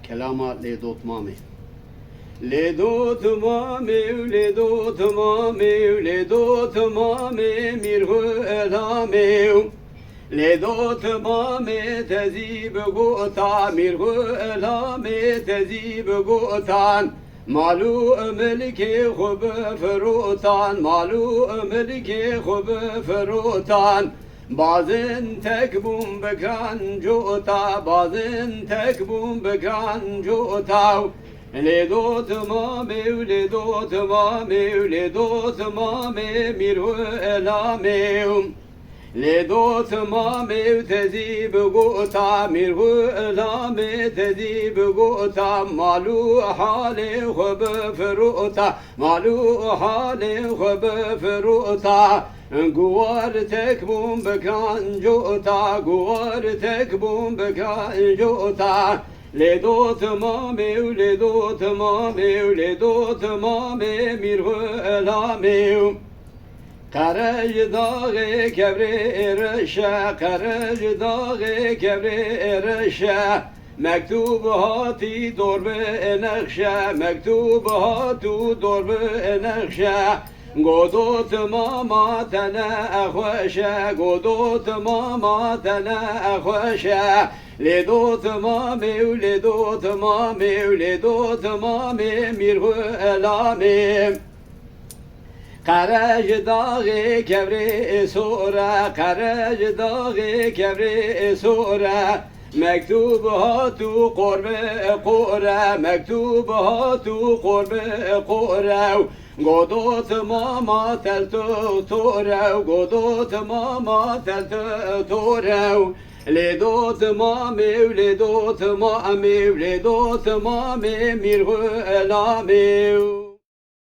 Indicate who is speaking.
Speaker 1: كلامة لدوت مامي لدوت مامي ولدوت مامي ولدوت مامي ميرهو الامي لدوت مامي تزيب قوتا ميرهو الامي تزيب قوتان مالو ملكي خب فروتان مالو ملكي خب فروتان Bazen tek bum bekran jota, bazen tek bum bekran jota. Le dot ma mev, le dot ma mev, le dot ma mev, miru elamev. Le dot ma mev tezib gota, miru elame tezib gota. Malu hale khub feruta, malu hale khub feruta. Guar tek bum bekan jota, guar tek bum bekan jota. Le dot ma mev, le dot ma mev, le dot ma mev, mirhu elamev. Karaj dağı kevre erşe, karaj dağı kevre erşe. Mektub hati dorbe enekşe, mektub hatu dorbe enekşe. Godot mama tene ekhweşe, godot mama tene ekhweşe. Ledot mamev, ledot mamev, ledot mamev, mirhu elamim. Karaj dağı kevre sora, karaj dağı kevre sora. Mektub hatu korbe kore, mektub hatu korbe kore. Godot mama tel torev, godot mama tel torev. Ledot mamev, ledot mamev, ledot mamev, mirhu elamev.